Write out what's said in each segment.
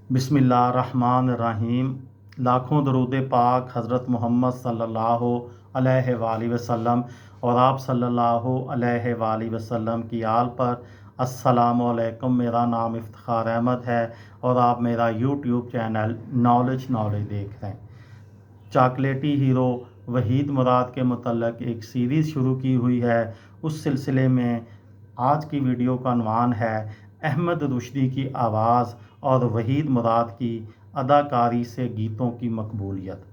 बिस्मिल्लाहिर्रहमानिर्रहीम। लाखों दरूद पाक हज़रत मोहम्मद सल्लल्लाहु अलैहि वालैहि वसल्लम और आप सल्लल्लाहु अलैहि वालैहि वसल्लम की आल पर। अस्सलामु अलैकुम। मेरा नाम इफ्तिखार अहमद है और आप मेरा यूट्यूब चैनल नॉलेज देख रहे हैं। चॉकलेटी हीरो वहीद मुराद के मुतल्लक एक सीरीज़ शुरू की हुई है। उस सिलसिले में आज की वीडियो का unवान है अहमद रुश्दी की आवाज़ और वहीद मुराद की अदाकारी से गीतों की मकबूलियत।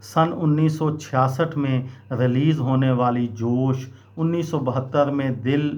सन 1966 में रिलीज़ होने वाली जोश, 1972 में दिल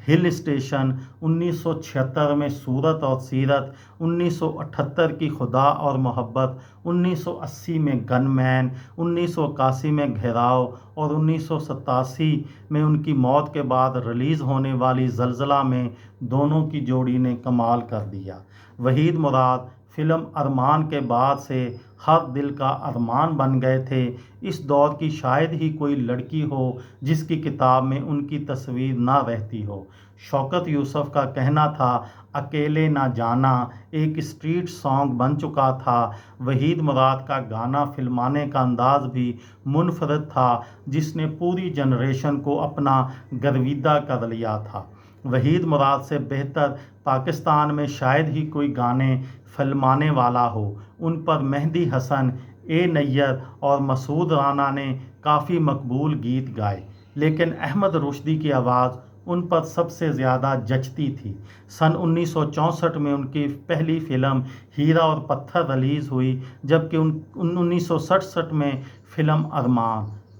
हिल स्टेशन, 1976 में सूरत और सीरत, 1978 की खुदा और मोहब्बत, 1980 में गनमैन, 1981 में घेराव और 1987 में उनकी मौत के बाद रिलीज़ होने वाली ज़लज़ला में दोनों की जोड़ी ने कमाल कर दिया। वहीद मुराद फ़िल्म अरमान के बाद से हर दिल का अरमान बन गए थे। इस दौर की शायद ही कोई लड़की हो जिसकी किताब में उनकी तस्वीर ना रहती हो। शौकत यूसुफ का कहना था, अकेले ना जाना एक स्ट्रीट सॉन्ग बन चुका था। वहीद मुराद का गाना फिल्माने का अंदाज़ भी मुनफरद था, जिसने पूरी जनरेशन को अपना गर्विदा कर लिया था। वहीद मुराद से बेहतर पाकिस्तान में शायद ही कोई गाने फिल्माने वाला हो। उन पर मेहदी हसन, ए नैयर और मसूद राना ने काफ़ी मकबूल गीत गाए, लेकिन अहमद रुश्दी की आवाज़ उन पर सबसे ज़्यादा जचती थी। सन 1964 में उनकी पहली फ़िल्म हीरा और पत्थर रिलीज़ हुई, जबकि 1967 में फ़िल्म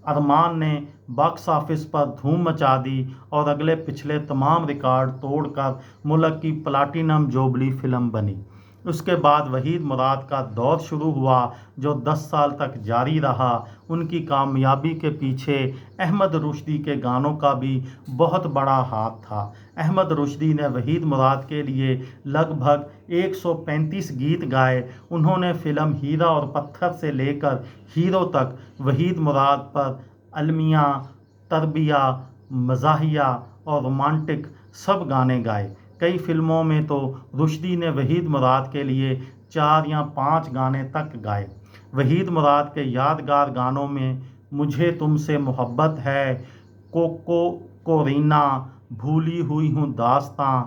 अरमान ने बॉक्स ऑफिस पर धूम मचा दी और अगले पिछले तमाम रिकॉर्ड तोड़कर मुल्क की प्लाटिनम जोबली फ़िल्म बनी। उसके बाद वहीद मुराद का दौर शुरू हुआ, जो 10 साल तक जारी रहा। उनकी कामयाबी के पीछे अहमद रुश्दी के गानों का भी बहुत बड़ा हाथ था। अहमद रुश्दी ने वहीद मुराद के लिए लगभग 135 गीत गाए। उन्होंने फ़िल्म हीरा और पत्थर से लेकर हीरो तक वहीद मुराद पर अलमिया, तरबिया, मज़ाहिया और रोमांटिक सब गाने गाए। कई फ़िल्मों में तो रुश्दी ने वहीद मुराद के लिए 4 या 5 गाने तक गाए। वहीद मुराद के यादगार गानों में मुझे तुमसे मोहब्बत है, कोको कोरीना, भूली हुई हूँ दास्तां,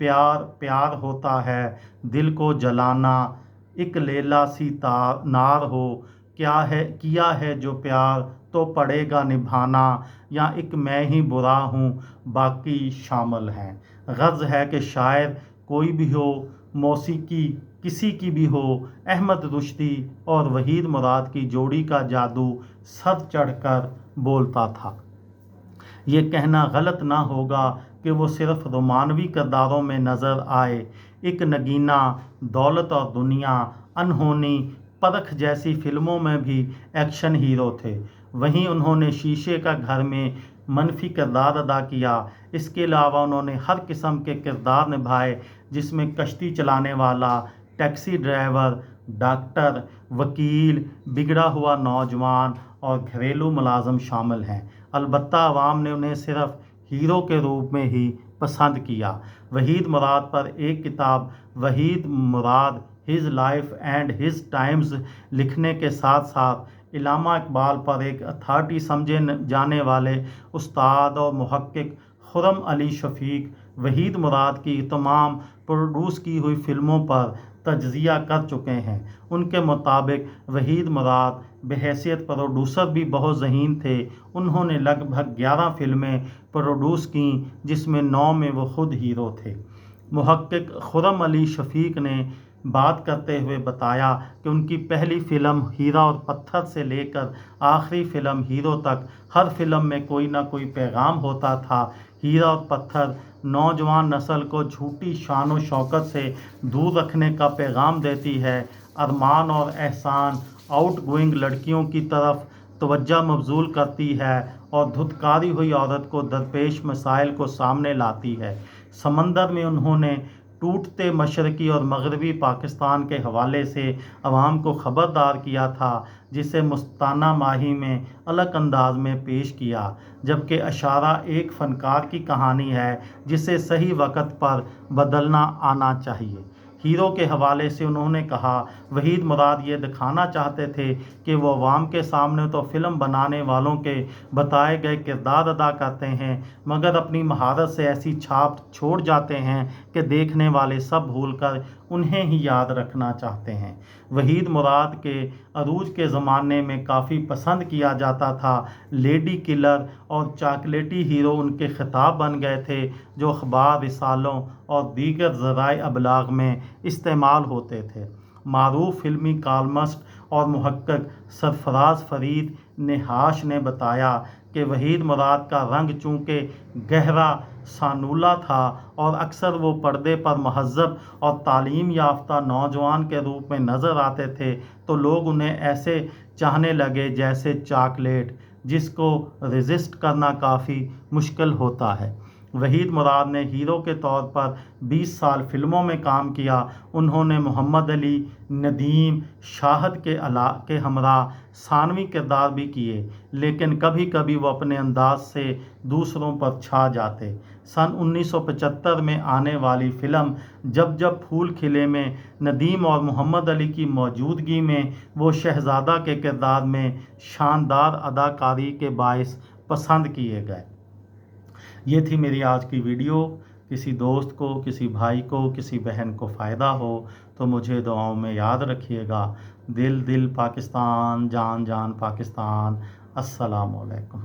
प्यार प्यार होता है, दिल को जलाना, एक लैला सी नार हो, क्या है किया है जो प्यार तो पड़ेगा निभाना, या एक मैं ही बुरा हूँ बाकी शामिल हैं। गर्ज है कि शायर कोई भी हो, मौसीकी किसी की भी हो, अहमद रुश्दी और वहीद मुराद की जोड़ी का जादू सर चढ़कर बोलता था। ये कहना गलत ना होगा कि वो सिर्फ रोमानवी किरदारों में नज़र आए। एक नगीना, दौलत और दुनिया, अनहोनी, परख जैसी फिल्मों में भी एक्शन हीरो थे। वहीं उन्होंने शीशे का घर में मनफी किरदार अदा किया। इसके अलावा उन्होंने हर किस्म के किरदार निभाए, जिसमें कश्ती चलाने वाला, टैक्सी ड्राइवर, डॉक्टर, वकील, बिगड़ा हुआ नौजवान और घरेलू मुलाजम शामिल हैं। अलबत्ता अवाम ने उन्हें सिर्फ हीरो के रूप में ही पसंद किया। वहीद मुराद पर एक किताब Waheed Murad his life and his times लिखने के साथ साथ इल्लामा इकबाल पर एक अथॉरिटी समझे जाने वाले उस्ताद और मुहक्किक खुर्रम अली शफीक वहीद मुराद की तमाम प्रोड्यूस की हुई फ़िल्मों पर तज्ज़िया कर चुके हैं। उनके मुताबिक वहीद मुराद बहैसियत प्रोड्यूसर भी बहुत ज़हीन थे। उन्होंने लगभग 11 फ़िल्में प्रोड्यूस की, जिसमें 9 में वो खुद हीरो थे। मुहक्किक खुर्रम अली शफीक ने बात करते हुए बताया कि उनकी पहली फ़िल्म हीरा और पत्थर से लेकर आखिरी फ़िल्म हीरो तक हर फिल्म में कोई ना कोई पैगाम होता था। हीरा और पत्थर नौजवान नस्ल को झूठी शान और शौकत से दूर रखने का पैगाम देती है। अरमान और एहसान आउटगोइंग लड़कियों की तरफ तवज्जो मबजूल करती है और धुतकारी हुई औरत को दरपेश मसाइल को सामने लाती है। समंदर में उन्होंने टूटते मशरक़ी और मगरबी पाकिस्तान के हवाले से अवाम को ख़बरदार किया था, जिसे मुस्ताना माही में अलग अंदाज में पेश किया। जबकि अशारा एक फ़नकार की कहानी है जिसे सही वक्त पर बदलना आना चाहिए। हीरो के हवाले से उन्होंने कहा, वहीद मुराद ये दिखाना चाहते थे कि वो अवाम के सामने तो फ़िल्म बनाने वालों के बताए गए किरदार अदा करते हैं, मगर अपनी महारत से ऐसी छाप छोड़ जाते हैं कि देखने वाले सब भूलकर उन्हें ही याद रखना चाहते हैं। वहीद मुराद के अरूज के ज़माने में काफ़ी पसंद किया जाता था। लेडी किलर और चॉकलेटी हीरो उनके खिताब बन गए थे, जो अखबार, रिसालों और दीगर ज़राए अबलाग में इस्तेमाल होते थे। मारूफ फिल्मी कॉलमिस्ट और मुहक्किक सरफराज फरीद नेहाश ने बताया कि वहीद मुराद का रंग चूँकि गहरा सानुला था और अक्सर वो पर्दे पर महज़्ज़ब और तालीम याफ्ता नौजवान के रूप में नज़र आते थे, तो लोग उन्हें ऐसे चाहने लगे जैसे चॉकलेट, जिसको रेजिस्ट करना काफ़ी मुश्किल होता है। वहीद मुराद ने हीरो के तौर पर 20 साल फिल्मों में काम किया। उन्होंने मोहम्मद अली, नदीम, शाहद के हमरा सानवी किरदार भी किए, लेकिन कभी कभी वो अपने अंदाज से दूसरों पर छा जाते। सन 1975 में आने वाली फिल्म जब जब फूल खिले में नदीम और मोहम्मद अली की मौजूदगी में वो शहजादा के किरदार में शानदार अदाकारी के बायस पसंद किए गए। ये थी मेरी आज की वीडियो। किसी दोस्त को, किसी भाई को, किसी बहन को फ़ायदा हो तो मुझे दुआओं में याद रखिएगा। दिल दिल पाकिस्तान, जान जान पाकिस्तान। अस्सलाम वालेकुम।